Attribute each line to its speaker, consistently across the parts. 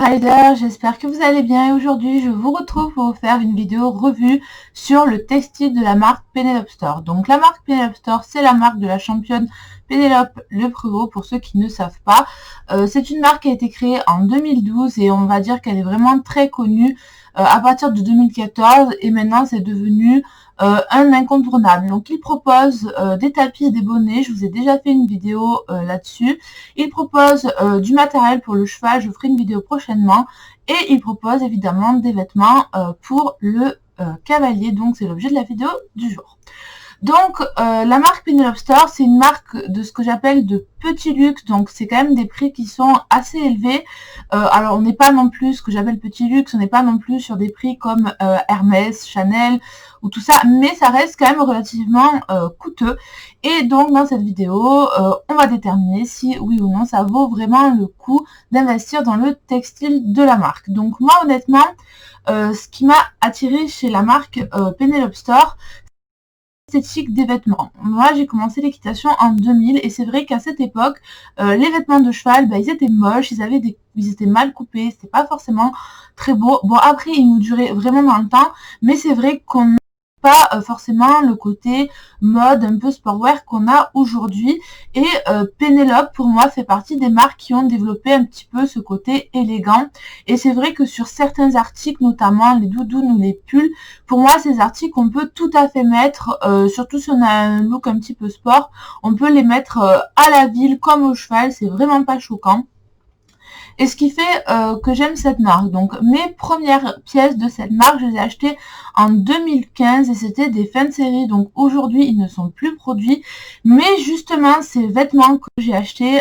Speaker 1: Riders, j'espère que vous allez bien et aujourd'hui je vous retrouve pour vous faire une vidéo revue sur le textile de la marque Penelope Store. Donc la marque Penelope Store, c'est la marque de la championne Pénélope Le Prévost pour ceux qui ne savent pas. C'est une marque qui a été créée en 2012 et on va dire qu'elle est vraiment très connue à partir de 2014 et maintenant c'est devenu un incontournable. Donc il propose des tapis et des bonnets, je vous ai déjà fait une vidéo là-dessus. Il propose du matériel pour le cheval, je vous ferai une vidéo prochainement. Et il propose évidemment des vêtements pour le cavalier, donc c'est l'objet de la vidéo du jour. Donc la marque Penelope Store, c'est une marque de ce que j'appelle de petit luxe, donc c'est quand même des prix qui sont assez élevés. Alors on n'est pas non plus ce que j'appelle petit luxe, on n'est pas non plus sur des prix comme Hermès, Chanel ou tout ça, mais ça reste quand même relativement coûteux. Et donc dans cette vidéo, on va déterminer si oui ou non ça vaut vraiment le coup d'investir dans le textile de la marque. Donc moi honnêtement, ce qui m'a attiré chez la marque Penelope Store, esthétique des vêtements. Moi j'ai commencé l'équitation en 2000 et c'est vrai qu'à cette époque les vêtements de cheval ils étaient moches, ils étaient mal coupés, c'était pas forcément très beau. Bon après ils nous duraient vraiment dans le temps, mais c'est vrai qu'on n'a pas forcément le côté mode un peu sportwear qu'on a aujourd'hui. Et Penelope pour moi fait partie des marques qui ont développé un petit peu ce côté élégant. Et c'est vrai que sur certains articles, notamment les doudounes ou les pulls, pour moi ces articles on peut tout à fait mettre, surtout si on a un look un petit peu sport, on peut les mettre à la ville comme au cheval, c'est vraiment pas choquant. Et ce qui fait que j'aime cette marque. Donc mes premières pièces de cette marque, je les ai achetées en 2015 et c'était des fins de série. Donc aujourd'hui, ils ne sont plus produits. Mais justement, ces vêtements que j'ai achetés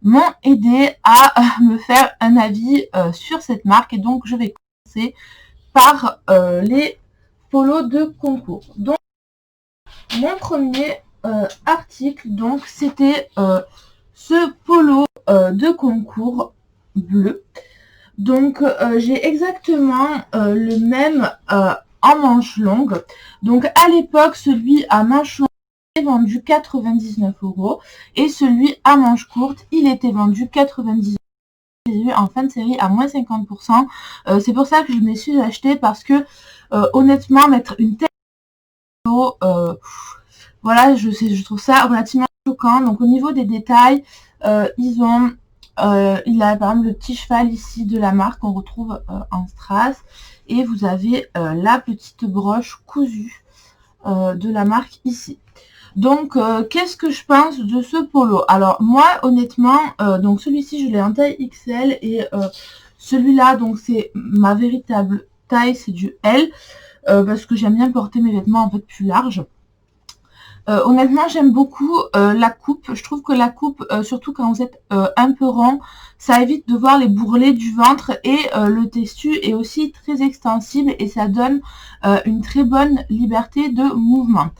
Speaker 1: m'ont aidé à me faire un avis sur cette marque. Et donc je vais commencer par les polos de concours. Donc mon premier article, donc c'était ce polo de concours bleu. Donc j'ai exactement le même en manche longue. Donc à l'époque celui à manche longue était vendu 99 € et celui à manche courte il était vendu 99 €. J'ai eu en fin de série à moins 50%. C'est pour ça que je me suis acheté parce que honnêtement mettre une telle polo, voilà, je trouve ça relativement choquant. Donc au niveau des détails, il a par exemple le petit cheval ici de la marque qu'on retrouve en strass et vous avez la petite broche cousue de la marque ici. Donc qu'est-ce que je pense de ce polo? Alors moi honnêtement, donc celui-ci je l'ai en taille XL et celui-là donc c'est ma véritable taille, c'est du L parce que j'aime bien porter mes vêtements en fait plus larges. Honnêtement j'aime beaucoup la coupe, je trouve que la coupe, surtout quand vous êtes un peu rond, ça évite de voir les bourrelets du ventre et le tessu est aussi très extensible et ça donne une très bonne liberté de mouvement.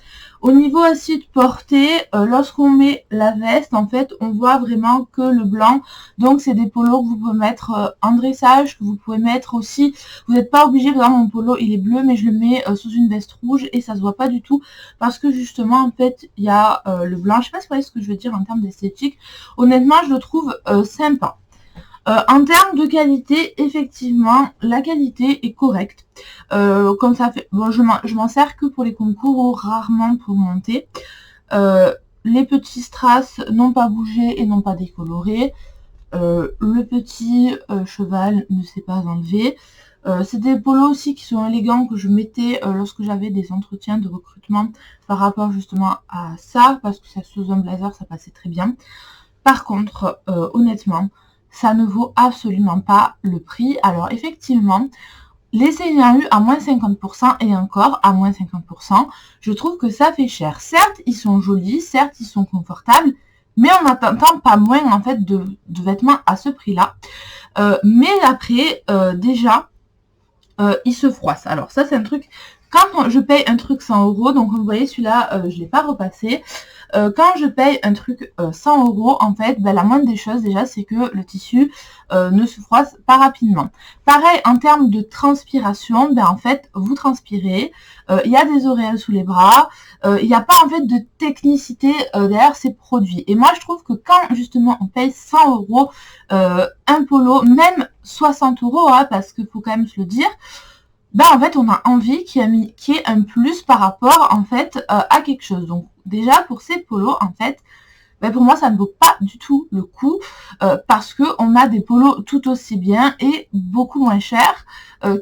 Speaker 1: Au niveau aussi de portée, lorsqu'on met la veste, en fait, on voit vraiment que le blanc. Donc, c'est des polos que vous pouvez mettre en dressage, que vous pouvez mettre aussi. Vous n'êtes pas obligé, par exemple, mon polo, il est bleu, mais je le mets sous une veste rouge et ça se voit pas du tout parce que justement, en fait, il y a le blanc. Je sais pas si vous voyez ce que je veux dire en termes d'esthétique. Honnêtement, je le trouve sympa. En termes de qualité, effectivement, la qualité est correcte. Comme ça fait, bon, je m'en sers que pour les concours ou rarement pour monter. Les petits strass n'ont pas bougé et n'ont pas décoloré. Le petit cheval ne s'est pas enlevé. C'est des polos aussi qui sont élégants que je mettais lorsque j'avais des entretiens de recrutement par rapport justement à ça, parce que ça sous un blazer ça passait très bien. Par contre, honnêtement, ça ne vaut absolument pas le prix. Alors effectivement, les ayant eu à moins 50% et encore à moins 50%, je trouve que ça fait cher. Certes, ils sont jolis, certes, ils sont confortables, mais on n'attend pas moins en fait de vêtements à ce prix-là. Mais après, déjà, ils se froissent. Alors ça, c'est un truc quand je paye un truc 100 €, donc vous voyez celui-là, je l'ai pas repassé. Quand je paye un truc 100 €, en fait, la moindre des choses déjà, c'est que le tissu ne se froisse pas rapidement. Pareil, en termes de transpiration, en fait, vous transpirez, il y a des auréoles sous les bras, il n'y a pas en fait de technicité derrière ces produits. Et moi, je trouve que quand justement on paye 100 € un polo, même 60 €, hein, parce qu'il faut quand même se le dire, en fait, on a envie qu'il y ait un plus par rapport en fait à quelque chose. Donc déjà pour ces polos, en fait, pour moi ça ne vaut pas du tout le coup parce que on a des polos tout aussi bien et beaucoup moins chers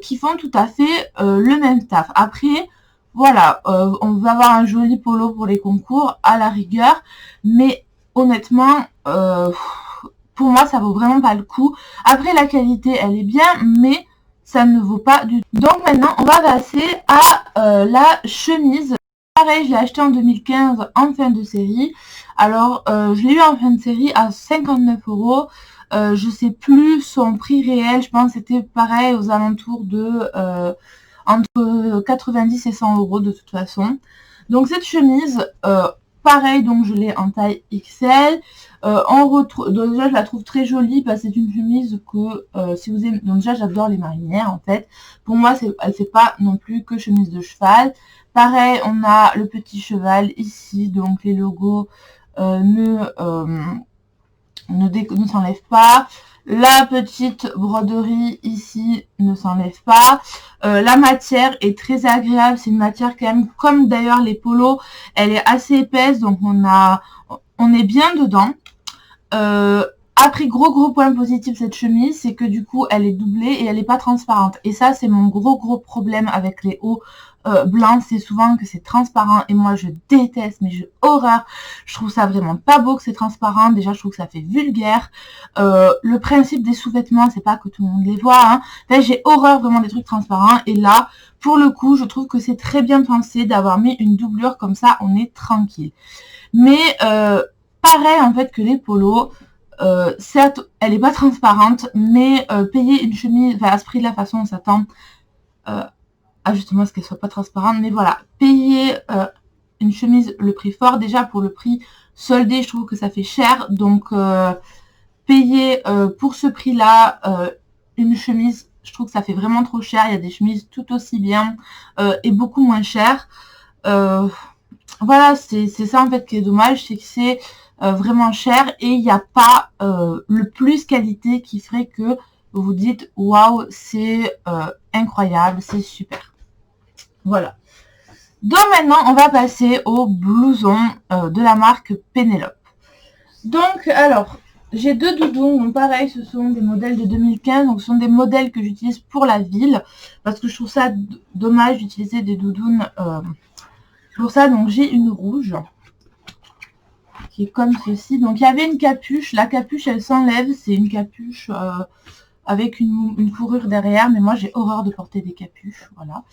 Speaker 1: qui font tout à fait le même taf. Après, voilà, on va avoir un joli polo pour les concours à la rigueur, mais honnêtement, pour moi ça vaut vraiment pas le coup. Après, la qualité elle est bien, mais ça ne vaut pas du tout. Donc maintenant, on va passer à la chemise. Pareil, je l'ai acheté en 2015 en fin de série. Alors, je l'ai eu en fin de série à 59 €. Je sais plus son prix réel. Je pense que c'était pareil aux alentours de entre 90 et 100 € de toute façon. Donc cette chemise, pareil, donc je l'ai en taille XL. Donc déjà je la trouve très jolie parce que c'est une chemise que si vous aimez, donc déjà j'adore les marinières en fait. Pour moi elle fait pas non plus que chemise de cheval. Pareil, on a le petit cheval ici, donc les logos ne s'enlèvent pas. La petite broderie ici ne s'enlève pas. La matière est très agréable. C'est une matière quand même, comme d'ailleurs les polos, elle est assez épaisse, donc on est bien dedans. Après, gros point positif cette chemise, c'est que du coup elle est doublée et elle n'est pas transparente. Et ça, c'est mon gros problème avec les hauts blancs, c'est souvent que c'est transparent et moi je déteste, mais j'ai horreur. Je trouve ça vraiment pas beau que c'est transparent. Déjà, je trouve que ça fait vulgaire. Le principe des sous-vêtements, c'est pas que tout le monde les voit, hein. Là, j'ai horreur vraiment des trucs transparents. Et là, pour le coup, je trouve que c'est très bien pensé d'avoir mis une doublure comme ça, on est tranquille. Mais pareil en fait que les polos, certes elle est pas transparente, mais payer une chemise à ce prix de la façon on s'attend à justement ce qu'elle soit pas transparente, mais voilà, payer une chemise le prix fort, déjà pour le prix soldé je trouve que ça fait cher, donc payer pour ce prix là une chemise, je trouve que ça fait vraiment trop cher. Il y a des chemises tout aussi bien et beaucoup moins chères. Voilà, c'est ça en fait qui est dommage, c'est que c'est vraiment cher et il n'y a pas le plus qualité qui ferait que vous vous dites waouh, c'est incroyable, c'est super. Voilà. Donc maintenant, on va passer au blouson de la marque Penelope. Donc, alors, j'ai deux doudous, donc pareil, ce sont des modèles de 2015, donc ce sont des modèles que j'utilise pour la ville, parce que je trouve ça dommage d'utiliser des doudounes pour ça. Donc j'ai une rouge, qui est comme ceci. Donc il y avait une capuche, la capuche elle s'enlève, c'est une capuche avec une fourrure derrière, mais moi j'ai horreur de porter des capuches, voilà.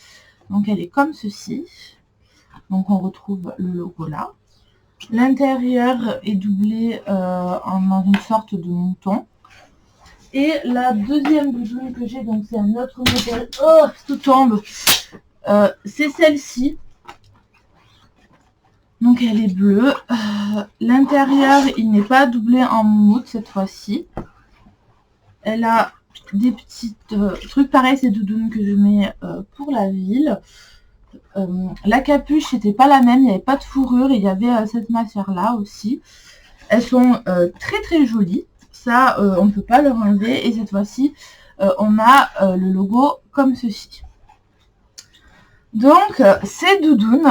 Speaker 1: Donc elle est comme ceci, donc on retrouve le logo là. L'intérieur est doublé dans une sorte de mouton. Et la deuxième doudoune que j'ai, donc c'est un autre modèle, oh tout tombe, c'est celle-ci. Donc elle est bleue. L'intérieur il n'est pas doublé en moumoute cette fois-ci. Elle a des petits trucs pareils, ces doudounes que je mets pour la ville. La capuche n'était pas la même, il n'y avait pas de fourrure, il y avait cette matière là aussi. Elles sont très jolies, ça on ne peut pas leur enlever. Et cette fois-ci on a le logo comme ceci. Donc ces doudounes,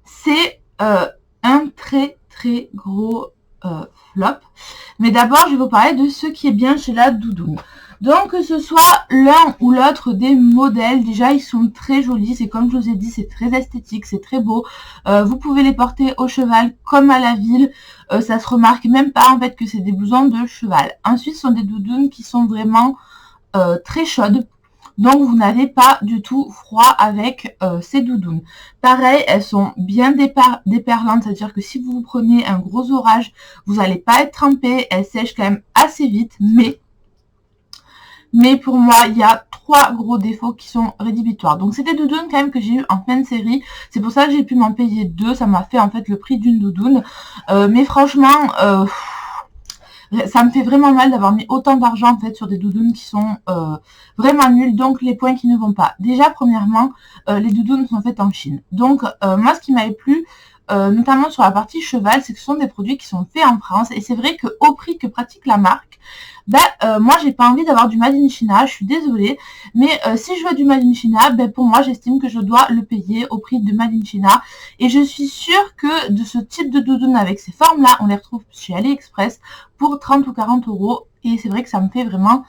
Speaker 1: c'est un très gros flop. Mais d'abord je vais vous parler de ce qui est bien chez la doudoune. Donc que ce soit l'un ou l'autre des modèles, déjà ils sont très jolis, c'est comme je vous ai dit, c'est très esthétique, c'est très beau. Vous pouvez les porter au cheval comme à la ville, ça se remarque même pas en fait que c'est des blousons de cheval. Ensuite ce sont des doudounes qui sont vraiment très chaudes, donc vous n'avez pas du tout froid avec ces doudounes. Pareil, elles sont bien déperlantes, c'est-à-dire que si vous prenez un gros orage, vous n'allez pas être trempé, elles sèchent quand même assez vite, mais pour moi, il y a 3 gros défauts qui sont rédhibitoires. Donc c'est des doudounes quand même que j'ai eu en fin de série. C'est pour ça que j'ai pu m'en payer 2. Ça m'a fait en fait le prix d'une doudoune. Mais franchement, ça me fait vraiment mal d'avoir mis autant d'argent en fait sur des doudounes qui sont vraiment nulles. Donc les points qui ne vont pas. Déjà premièrement, les doudounes sont faites en Chine. Donc moi ce qui m'avait plu, notamment sur la partie cheval, c'est que ce sont des produits qui sont faits en France. Et c'est vrai qu'au prix que pratique la marque, moi j'ai pas envie d'avoir du Made in China, je suis désolée, mais si je veux du Made in China, pour moi j'estime que je dois le payer au prix de Made in China. Et je suis sûre que de ce type de doudoune avec ces formes là, on les retrouve chez AliExpress pour 30 ou 40 euros. Et c'est vrai que ça me fait vraiment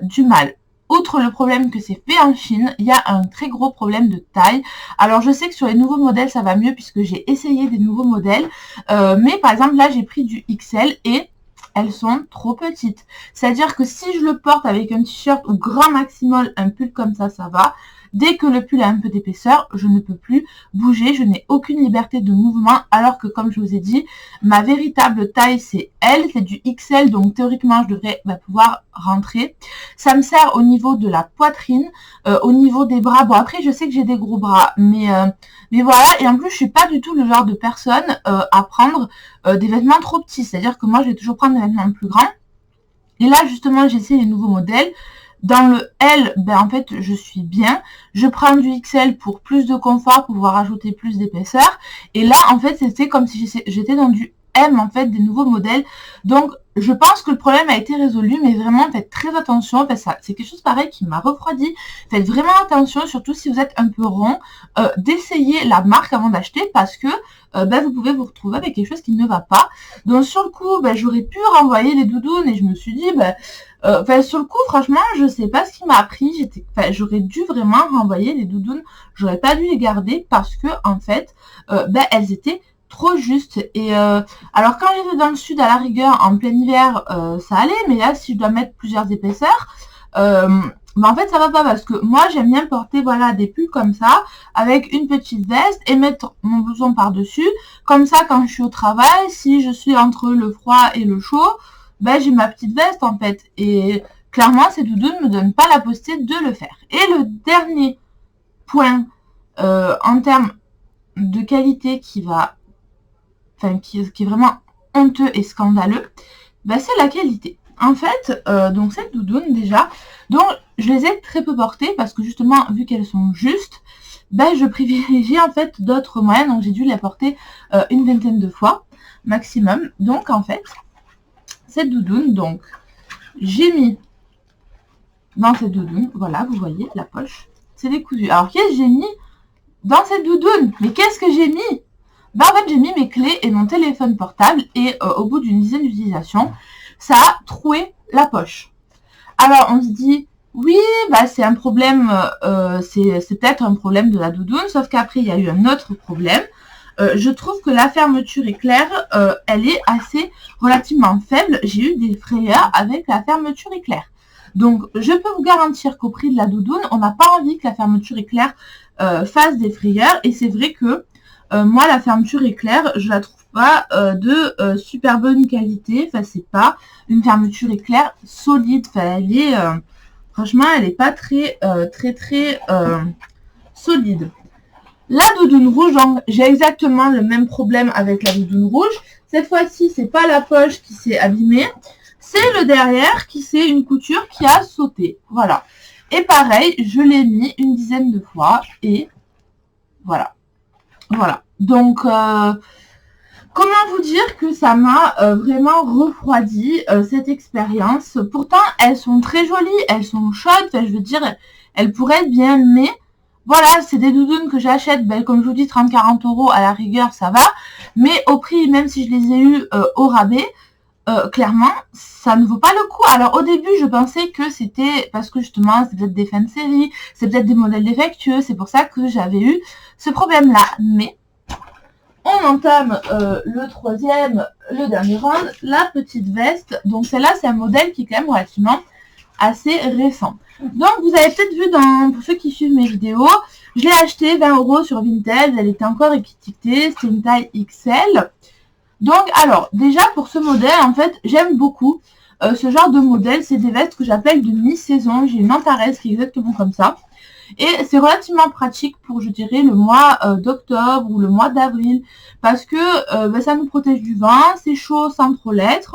Speaker 1: du mal. Outre le problème que c'est fait en Chine, il y a un très gros problème de taille. Alors je sais que sur les nouveaux modèles ça va mieux puisque j'ai essayé des nouveaux modèles, mais par exemple là j'ai pris du XL et elles sont trop petites. C'est-à-dire que si je le porte avec un t-shirt ou grand maximum, un pull comme ça va. Dès que le pull a un peu d'épaisseur, je ne peux plus bouger, je n'ai aucune liberté de mouvement, alors que comme je vous ai dit, ma véritable taille c'est L, c'est du XL, donc théoriquement je devrais pouvoir rentrer. Ça me sert au niveau de la poitrine, au niveau des bras. Bon après je sais que j'ai des gros bras, mais voilà, et en plus je suis pas du tout le genre de personne à prendre des vêtements trop petits, c'est-à-dire que moi je vais toujours prendre des vêtements plus grands. Et là justement j'ai essayé les nouveaux modèles. Dans le L, en fait, je suis bien. Je prends du XL pour plus de confort, pour pouvoir ajouter plus d'épaisseur. Et là, en fait, c'était comme si j'étais dans du M, en fait, des nouveaux modèles. Donc, je pense que le problème a été résolu, mais vraiment, faites très attention. C'est quelque chose pareil qui m'a refroidi. Faites vraiment attention, surtout si vous êtes un peu rond, d'essayer la marque avant d'acheter, parce que vous pouvez vous retrouver avec quelque chose qui ne va pas. Donc, sur le coup, j'aurais pu renvoyer les doudounes, et je me suis dit, sur le coup, franchement, je sais pas ce qui m'a appris. J'aurais dû vraiment renvoyer les doudounes. J'aurais pas dû les garder parce que, en fait, elles étaient trop justes. Et alors, quand j'étais dans le sud, à la rigueur, en plein hiver, ça allait. Mais là, si je dois mettre plusieurs épaisseurs, en fait, ça va pas parce que moi, j'aime bien porter, voilà, des pulls comme ça, avec une petite veste et mettre mon blouson par-dessus. Comme ça, quand je suis au travail, si je suis entre le froid et le chaud, j'ai ma petite veste en fait, et clairement ces doudounes ne me donnent pas la possibilité de le faire. Et le dernier point en termes de qualité qui est vraiment honteux et scandaleux, c'est la qualité. En fait, donc cette doudoune déjà, donc je les ai très peu portées parce que justement vu qu'elles sont justes, je privilégie en fait d'autres moyens, donc j'ai dû les porter une vingtaine de fois maximum. Donc en fait, cette doudoune, donc j'ai mis dans cette doudoune, voilà, vous voyez la poche, c'est décousu. Alors qu'est-ce que j'ai mis dans cette doudoune? Mais qu'est-ce que j'ai mis? En fait j'ai mis mes clés et mon téléphone portable, et au bout d'une dizaine d'utilisations, ça a troué la poche. Alors on se dit, oui, c'est un problème, c'est peut-être un problème de la doudoune, sauf qu'après il y a eu un autre problème. Je trouve que la fermeture éclair, elle est assez relativement faible. J'ai eu des frayeurs avec la fermeture éclair. Donc, je peux vous garantir qu'au prix de la doudoune, on n'a pas envie que la fermeture éclair fasse des frayeurs. Et c'est vrai que moi, la fermeture éclair, je la trouve pas de super bonne qualité. Enfin, c'est pas une fermeture éclair solide. Enfin, elle est, franchement, elle est pas très solide. La doudoune rouge, j'ai exactement le même problème avec la doudoune rouge. Cette fois-ci, c'est pas la poche qui s'est abîmée, c'est le derrière qui c'est une couture qui a sauté. Voilà. Et pareil, je l'ai mis une dizaine de fois et voilà. Voilà. Donc, comment vous dire que ça m'a vraiment refroidi cette expérience. Pourtant, elles sont très jolies, elles sont chaudes. Enfin, je veux dire, elles pourraient être bien, mais voilà, c'est des doudounes que j'achète, comme je vous dis, 30-40 € à la rigueur, ça va. Mais au prix, même si je les ai eues au rabais, clairement, ça ne vaut pas le coup. Alors au début, je pensais que c'était parce que justement, c'est peut-être des fins de série, c'est peut-être des modèles défectueux, c'est pour ça que j'avais eu ce problème-là. Mais on entame le dernier round, la petite veste. Donc celle-là, c'est un modèle qui est quand même relativement assez récent. Donc vous avez peut-être vu pour ceux qui suivent mes vidéos, je l'ai acheté 20 € sur Vinted, elle était encore étiquetée, c'est une taille XL. Donc alors déjà pour ce modèle en fait j'aime beaucoup ce genre de modèle. C'est des vestes que j'appelle de mi-saison. J'ai une Antares qui est exactement comme ça. Et c'est relativement pratique pour, je dirais, le mois d'octobre ou le mois d'avril, parce que ça nous protège du vent, c'est chaud sans trop l'être,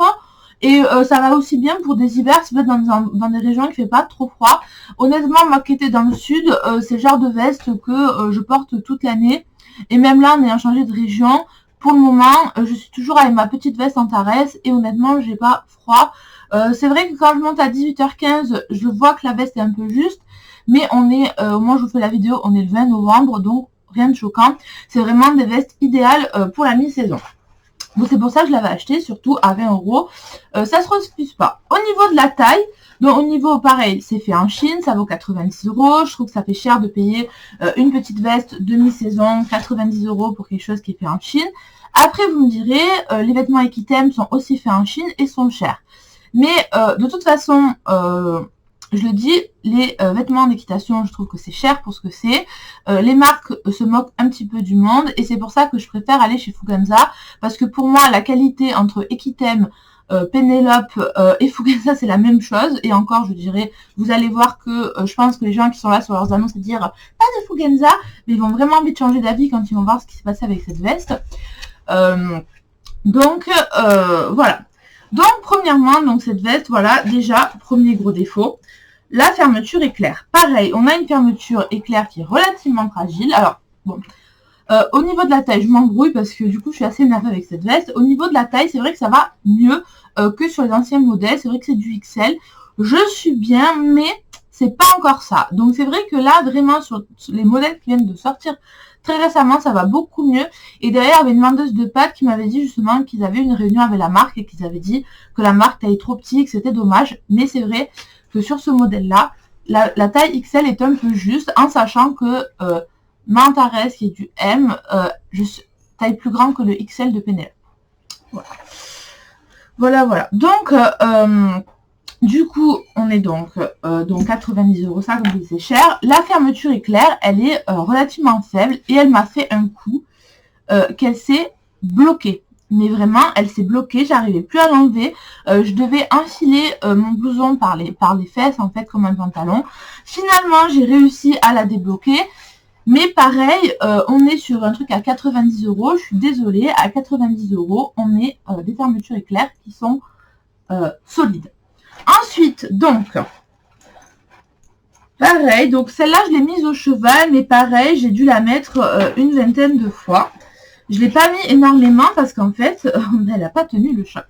Speaker 1: et ça va aussi bien pour des hivers, si vous êtes dans des régions qui fait pas trop froid. Honnêtement, moi qui étais dans le sud, c'est le genre de veste que je porte toute l'année, et même là, en ayant changé de région, pour le moment, je suis toujours avec ma petite veste Antares, et honnêtement, j'ai pas froid. C'est vrai que quand je monte à 18h15, je vois que la veste est un peu juste, mais on est, au moment où je vous fais la vidéo, on est le 20 novembre, donc rien de choquant. C'est vraiment des vestes idéales pour la mi-saison. Donc c'est pour ça que je l'avais acheté, surtout à 20 €. Ça se refuse pas. Au niveau de la taille, donc au niveau pareil, c'est fait en Chine, ça vaut 90 €. Je trouve que ça fait cher de payer une petite veste demi-saison, 90 € pour quelque chose qui est fait en Chine. Après, vous me direz, les vêtements Equitem sont aussi faits en Chine et sont chers. Mais de toute façon, je le dis, les vêtements d'équitation, je trouve que c'est cher pour ce que c'est. Les marques se moquent un petit peu du monde et c'est pour ça que je préfère aller chez Fuganza, parce que pour moi, la qualité entre Equitem, Penelope et Fuganza, c'est la même chose. Et encore, je dirais, vous allez voir que je pense que les gens qui sont là sur leurs annonces et dire pas de Fuganza, mais ils vont vraiment vite changer d'avis quand ils vont voir ce qui s'est passé avec cette veste. Donc, voilà. Donc, premièrement, donc cette veste, voilà, déjà, premier gros défaut. La fermeture éclair. Pareil, on a une fermeture éclair qui est relativement fragile. Alors, bon, au niveau de la taille, je m'embrouille parce que du coup, je suis assez énervée avec cette veste. Au niveau de la taille, c'est vrai que ça va mieux que sur les anciens modèles. C'est vrai que c'est du XL. Je suis bien, mais c'est pas encore ça. Donc, c'est vrai que là, vraiment, sur les modèles qui viennent de sortir très récemment, ça va beaucoup mieux. Et derrière, il y avait une vendeuse de pâtes qui m'avait dit justement qu'ils avaient une réunion avec la marque et qu'ils avaient dit que la marque taille trop petit, que c'était dommage. Mais c'est vrai que sur ce modèle-là, la taille XL est un peu juste, en sachant que ma Antares, qui est du M, taille plus grand que le XL de Penelope. Voilà. Donc, du coup, on est donc 90 €, ça, comme je dis, c'est cher. La fermeture éclair, elle est relativement faible et elle m'a fait un coup qu'elle s'est bloquée. Mais vraiment, elle s'est bloquée, j'arrivais plus à l'enlever. Je devais enfiler mon blouson par les fesses, en fait, comme un pantalon. Finalement, j'ai réussi à la débloquer. Mais pareil, on est sur un truc à 90 €. Je suis désolée, à 90 €, on met des fermetures éclair qui sont solides. Ensuite, donc, pareil, donc celle-là, je l'ai mise au cheval, mais pareil, j'ai dû la mettre une vingtaine de fois. Je ne l'ai pas mis énormément parce qu'en fait, elle n'a pas tenu le choc.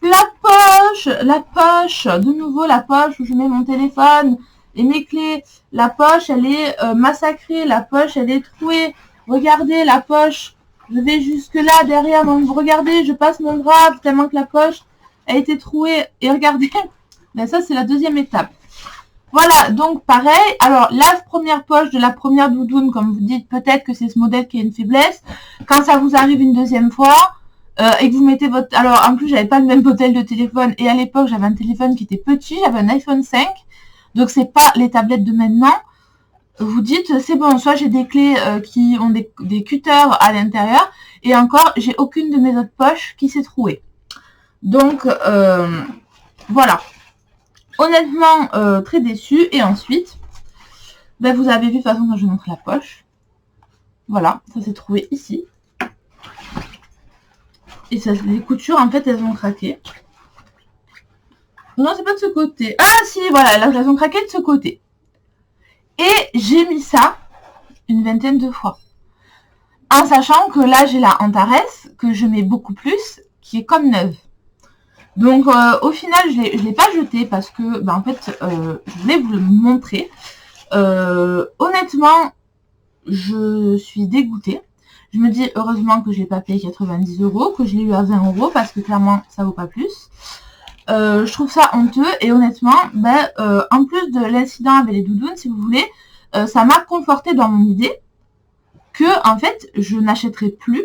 Speaker 1: La poche, de nouveau la poche où je mets mon téléphone et mes clés. La poche, elle est massacrée, la poche, elle est trouée. Regardez la poche, je vais jusque là, derrière, donc regardez, je passe mon bras tellement que la poche a été trouée. Et regardez, ben ça c'est la deuxième étape. Voilà, donc pareil, alors la première poche de la première doudoune, comme vous dites, peut-être que c'est ce modèle qui a une faiblesse. Quand ça vous arrive une deuxième fois, et que vous mettez votre... Alors en plus, j'avais pas le même modèle de téléphone, et à l'époque, j'avais un téléphone qui était petit, j'avais un iPhone 5, donc c'est pas les tablettes de maintenant. Vous dites, c'est bon, soit j'ai des clés qui ont des cutters à l'intérieur, et encore, j'ai aucune de mes autres poches qui s'est trouée. Donc, voilà. Honnêtement, très déçue. Et ensuite, ben, vous avez vu de toute façon quand je montre la poche. Voilà, ça s'est trouvé ici. Et ça, les coutures, en fait, elles ont craqué. Non, c'est pas de ce côté. Ah si, voilà, là, elles ont craqué de ce côté. Et j'ai mis ça une vingtaine de fois. En sachant que là, j'ai la Antares, que je mets beaucoup plus, qui est comme neuve. Donc, au final, je l'ai pas jeté parce que, en fait, je voulais vous le montrer. Honnêtement, je suis dégoûtée. Je me dis, heureusement que je l'ai pas payé 90 €, que je l'ai eu à 20 € parce que clairement, ça vaut pas plus. Je trouve ça honteux et honnêtement, en plus de l'incident avec les doudounes, si vous voulez, ça m'a conforté dans mon idée que, en fait, je n'achèterai plus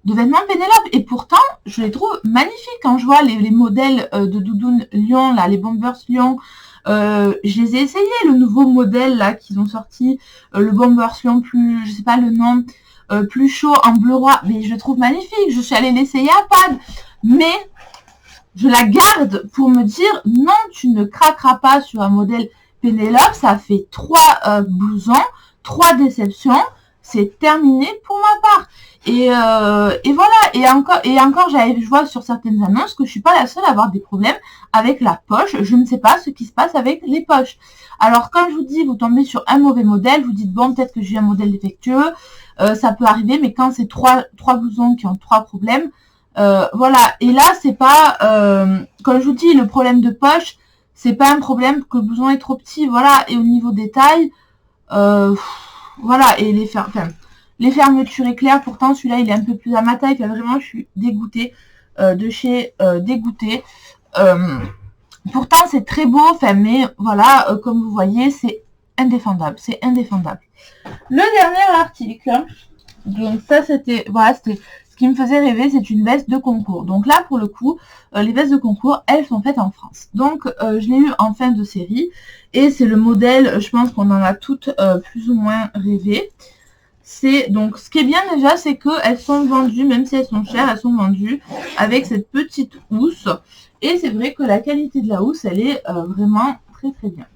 Speaker 1: de vêtements Penelope. Et pourtant, je les trouve magnifiques. Quand je vois les modèles de doudounes Lyon, là, les Bombers Lyon, je les ai essayés. Le nouveau modèle là qu'ils ont sorti, le Bombers Lyon plus, je sais pas le nom, plus chaud en bleu roi, mais je le trouve magnifique. Je suis allée l'essayer à Pad, mais je la garde pour me dire non, tu ne craqueras pas sur un modèle Pénélope, ça fait 3 blousons, 3 déceptions, c'est terminé pour ma part. Et voilà, et encore, je vois sur certaines annonces que je suis pas la seule à avoir des problèmes avec la poche. Je ne sais pas ce qui se passe avec les poches. Alors, comme je vous dis, vous tombez sur un mauvais modèle, vous dites bon, peut-être que j'ai un modèle défectueux, ça peut arriver, mais quand c'est trois blousons qui ont 3 problèmes, voilà. Et là, c'est pas, comme je vous dis, le problème de poche, c'est pas un problème que le blouson est trop petit, voilà. Et au niveau des tailles, voilà. Et les fermetures éclairs, pourtant celui-là il est un peu plus à ma taille. Enfin, vraiment, je suis dégoûtée de chez Dégoûtée. Pourtant c'est très beau, enfin, mais voilà, comme vous voyez, c'est indéfendable, c'est indéfendable. Le dernier article, donc ça c'était, voilà, c'était ce qui me faisait rêver, c'est une veste de concours. Donc là, pour le coup, les vestes de concours, elles sont faites en France. Donc je l'ai eu en fin de série, et c'est le modèle, je pense qu'on en a toutes plus ou moins rêvé. C'est donc, ce qui est bien déjà, c'est qu'elles sont vendues, même si elles sont chères, elles sont vendues avec cette petite housse. Et c'est vrai que la qualité de la housse, elle est vraiment très très bien.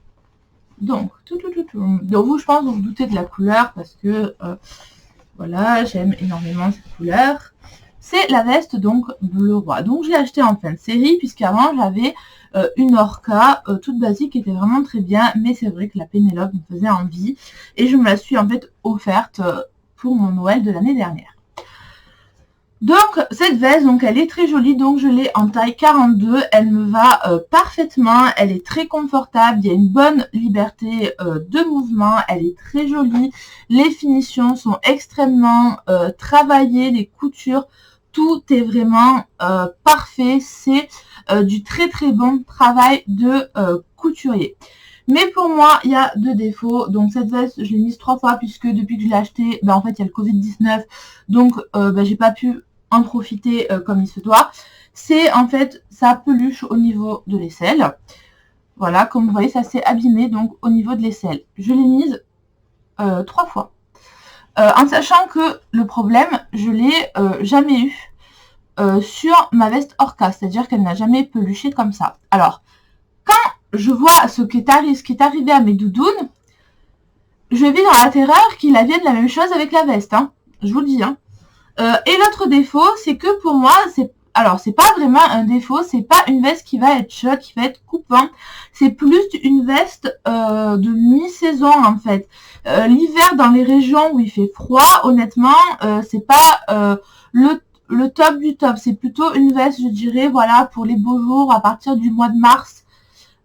Speaker 1: Donc, donc vous, je pense, vous vous doutez de la couleur parce que voilà, j'aime énormément cette couleur. C'est la veste donc bleu roi. Donc je l'ai acheté en fin de série, puisqu'avant j'avais une Orca toute basique qui était vraiment très bien, mais c'est vrai que la Pénélope me faisait envie et je me la suis en fait offerte pour mon Noël de l'année dernière. Donc cette veste, donc elle est très jolie, donc je l'ai en taille 42, elle me va parfaitement, elle est très confortable, il y a une bonne liberté de mouvement, elle est très jolie, les finitions sont extrêmement travaillées, les coutures, tout est vraiment parfait, c'est du très très bon travail de couturier. Mais pour moi, il y a 2 défauts. Donc cette veste, je l'ai mise 3 fois puisque depuis que je l'ai achetée, en fait, il y a le Covid-19. Donc j'ai pas pu en profiter comme il se doit. C'est en fait, ça peluche au niveau de l'aisselle. Voilà, comme vous voyez, ça s'est abîmé donc au niveau de l'aisselle. Je l'ai mise 3 fois. En sachant que le problème, je l'ai jamais eu sur ma veste Orca. C'est-à-dire qu'elle n'a jamais peluché comme ça. Alors, quand je vois ce qui est arrivé à mes doudounes, je vis dans la terreur qu'il advienne la même chose avec la veste. Hein. Je vous le dis. Hein. Et l'autre défaut, c'est que pour moi, c'est pas vraiment un défaut, c'est pas une veste qui va être chaude, qui va être coupante, c'est plus une veste de mi-saison en fait. L'hiver dans les régions où il fait froid, honnêtement, c'est pas le top du top, c'est plutôt une veste, je dirais, voilà, pour les beaux jours à partir du mois de mars,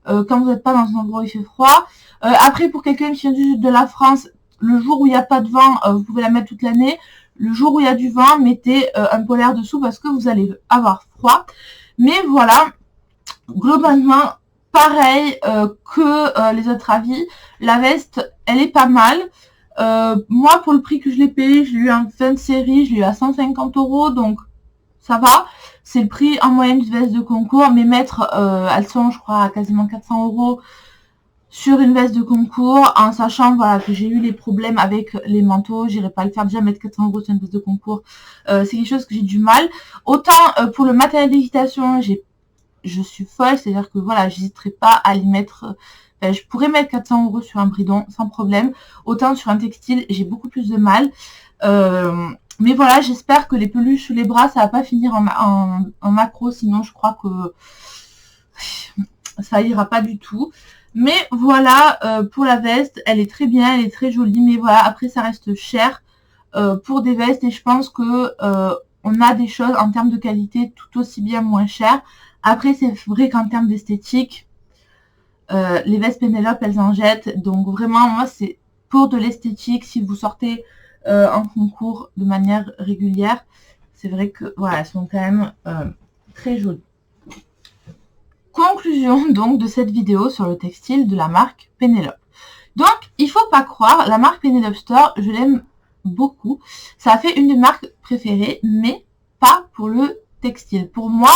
Speaker 1: quand vous n'êtes pas dans un endroit où il fait froid. Après, pour quelqu'un qui vient du sud de la France, le jour où il n'y a pas de vent, vous pouvez la mettre toute l'année. Le jour où il y a du vent, mettez un polaire dessous parce que vous allez avoir froid. Mais voilà, globalement, pareil que les autres avis. La veste, elle est pas mal. Moi, pour le prix que je l'ai payé, je l'ai eu en fin de série, je l'ai eu à 150 €, donc ça va. C'est le prix en moyenne d'une veste de concours. Mes maîtres, elles sont, je crois, à quasiment 400 € sur une veste de concours, en sachant voilà que j'ai eu les problèmes avec les manteaux, j'irai pas le faire, déjà mettre 400 € sur une veste de concours, c'est quelque chose que j'ai du mal. Autant pour le matériel d'équitation, je suis folle, c'est-à-dire que voilà, j'hésiterai pas à les mettre, je pourrais mettre 400 € sur un bridon sans problème. Autant sur un textile, j'ai beaucoup plus de mal. Mais voilà, j'espère que les peluches sous les bras, ça va pas finir en macro, sinon je crois que ça ira pas du tout. Mais voilà, pour la veste, elle est très bien, elle est très jolie, mais voilà, après ça reste cher pour des vestes, et je pense que on a des choses en termes de qualité tout aussi bien moins chères. Après, c'est vrai qu'en termes d'esthétique, les vestes Pénélope, elles en jettent. Donc vraiment, moi, c'est pour de l'esthétique. Si vous sortez en concours de manière régulière, c'est vrai que voilà, elles sont quand même très jolies. Conclusion donc de cette vidéo sur le textile de la marque Pénélope. Donc, il faut pas croire, la marque Pénélope Store, je l'aime beaucoup. Ça a fait une de mes marques préférées, mais pas pour le textile. Pour moi,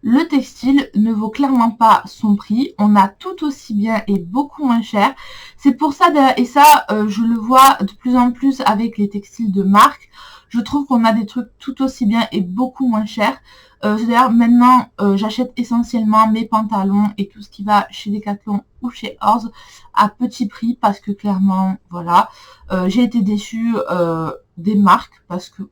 Speaker 1: le textile ne vaut clairement pas son prix. On a tout aussi bien et beaucoup moins cher. C'est pour ça, et ça, je le vois de plus en plus avec les textiles de marque. Je trouve qu'on a des trucs tout aussi bien et beaucoup moins chers. D'ailleurs, maintenant, j'achète essentiellement mes pantalons et tout ce qui va chez Decathlon ou chez Orz à petit prix parce que clairement, voilà, j'ai été déçue des marques parce que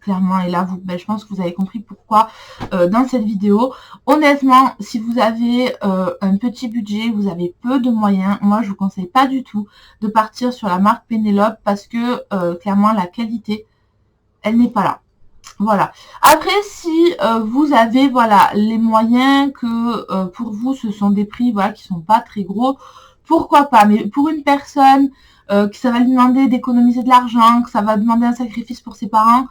Speaker 1: clairement, et là, je pense que vous avez compris pourquoi dans cette vidéo. Honnêtement, si vous avez un petit budget, vous avez peu de moyens, moi, je vous conseille pas du tout de partir sur la marque Penelope parce que clairement, la qualité, elle n'est pas là. Voilà. Après, si vous avez voilà les moyens que pour vous ce sont des prix voilà qui sont pas très gros, pourquoi pas. Mais pour une personne que ça va lui demander d'économiser de l'argent, que ça va demander un sacrifice pour ses parents,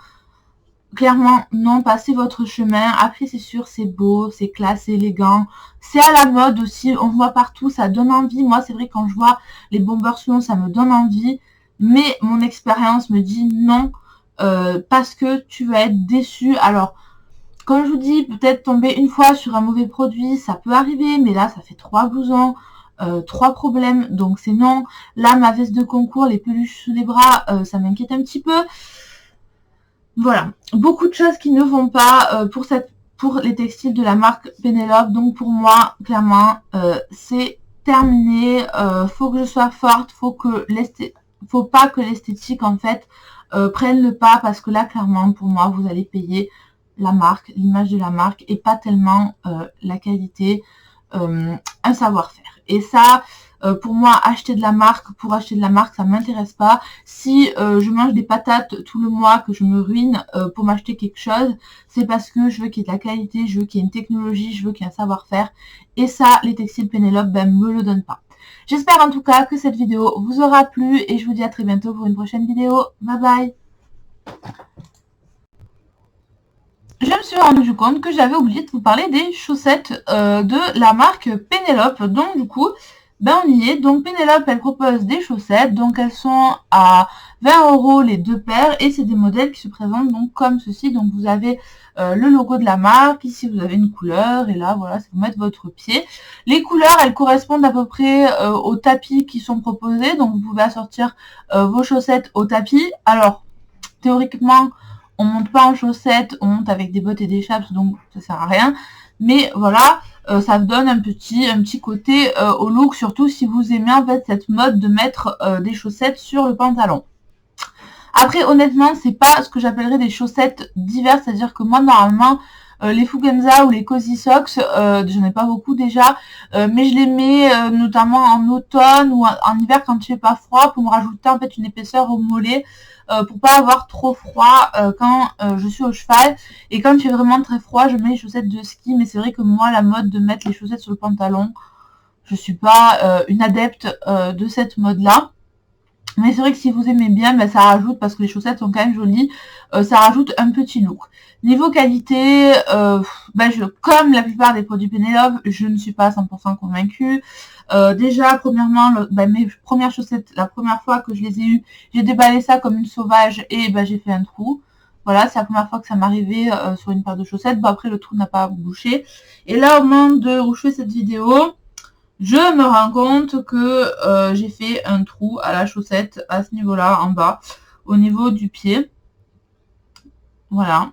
Speaker 1: clairement non, passez votre chemin. Après c'est sûr, c'est beau, c'est classe, c'est élégant, c'est à la mode aussi, on voit partout, ça donne envie. Moi c'est vrai quand je vois les Bomberslons, ça me donne envie, mais mon expérience me dit non. Parce que tu vas être déçu. Alors, comme je vous dis, peut-être tomber une fois sur un mauvais produit, ça peut arriver, mais là, ça fait 3 blousons, 3 problèmes, donc c'est non. Là, ma veste de concours, les peluches sous les bras, ça m'inquiète un petit peu. Voilà, beaucoup de choses qui ne vont pas pour les textiles de la marque Penelope. Donc pour moi, clairement, c'est terminé. Faut que je sois forte, faut pas que l'esthétique en fait prenne le pas, parce que là clairement pour moi vous allez payer la marque, l'image de la marque et pas tellement la qualité, un savoir-faire. Et ça, pour moi, acheter de la marque pour acheter de la marque, ça m'intéresse pas. Si je mange des patates tout le mois, que je me ruine pour m'acheter quelque chose, c'est parce que je veux qu'il y ait de la qualité, je veux qu'il y ait une technologie, je veux qu'il y ait un savoir-faire. Et ça, les textiles Penelope, me le donnent pas. J'espère en tout cas que cette vidéo vous aura plu et je vous dis à très bientôt pour une prochaine vidéo. Bye bye! Je me suis rendu compte que j'avais oublié de vous parler des chaussettes de la marque Penelope. Donc du coup, on y est. Donc Penelope, elle propose des chaussettes. Donc elles sont à 20 € les 2 paires. Et c'est des modèles qui se présentent donc comme ceci. Donc vous avez le logo de la marque. Ici vous avez une couleur. Et là voilà, c'est pour mettre votre pied. Les couleurs, elles correspondent à peu près aux tapis qui sont proposés. Donc vous pouvez assortir vos chaussettes au tapis. Alors, théoriquement, on monte pas en chaussettes, on monte avec des bottes et des chaps, donc ça sert à rien. Mais voilà, ça donne un petit côté au look, surtout si vous aimez en fait cette mode de mettre des chaussettes sur le pantalon. Après, honnêtement, c'est pas ce que j'appellerais des chaussettes diverses, c'est-à-dire que moi, normalement, les Fugenza ou les Cozy Socks, j'en ai pas beaucoup déjà, mais je les mets notamment en automne ou en hiver quand il fait pas froid, pour me rajouter en fait une épaisseur au mollet, pour pas avoir trop froid quand je suis au cheval. Et quand il fait vraiment très froid, je mets les chaussettes de ski, mais c'est vrai que moi, la mode de mettre les chaussettes sur le pantalon, je suis pas une adepte de cette mode-là. Mais c'est vrai que si vous aimez bien, ça rajoute, parce que les chaussettes sont quand même jolies, ça rajoute un petit look. Niveau qualité, comme la plupart des produits Penelope, je ne suis pas à 100% convaincue. Déjà, premièrement, mes premières chaussettes, la première fois que je les ai eues, j'ai déballé ça comme une sauvage et j'ai fait un trou. Voilà, c'est la première fois que ça m'arrivait sur une paire de chaussettes. Après, le trou n'a pas bouché. Et là, au moment où je fais cette vidéo, je me rends compte que j'ai fait un trou à la chaussette à ce niveau-là, en bas, au niveau du pied. Voilà.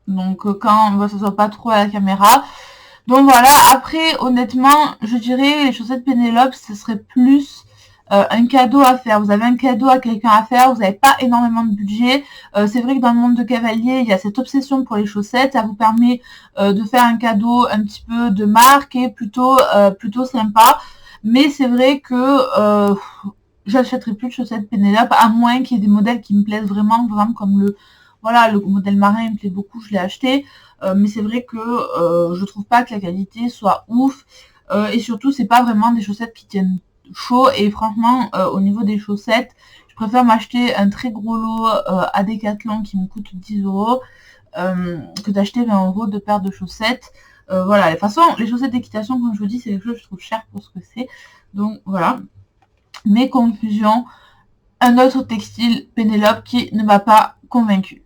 Speaker 1: Donc quand ça ne soit pas trop à la caméra. Donc voilà, après honnêtement, je dirais les chaussettes Penelope, ce serait plus un cadeau à faire. Vous avez un cadeau à quelqu'un à faire, vous n'avez pas énormément de budget. C'est vrai que dans le monde de cavalier, il y a cette obsession pour les chaussettes. Ça vous permet de faire un cadeau un petit peu de marque et plutôt sympa. Mais c'est vrai que j'achèterai plus de chaussettes Penelope, à moins qu'il y ait des modèles qui me plaisent vraiment comme le modèle marin, il me plaît beaucoup, je l'ai acheté. Mais c'est vrai que je trouve pas que la qualité soit ouf. Et surtout, c'est pas vraiment des chaussettes qui tiennent chaud. Et franchement, au niveau des chaussettes, je préfère m'acheter un très gros lot à Decathlon qui me coûte 10 € que d'acheter 20 € de paires de chaussettes. Voilà, de toute façon, les chaussettes d'équitation, comme je vous dis, c'est quelque chose que je trouve cher pour ce que c'est. Donc voilà. Mes conclusions, un autre textile Penelope qui ne m'a pas convaincue.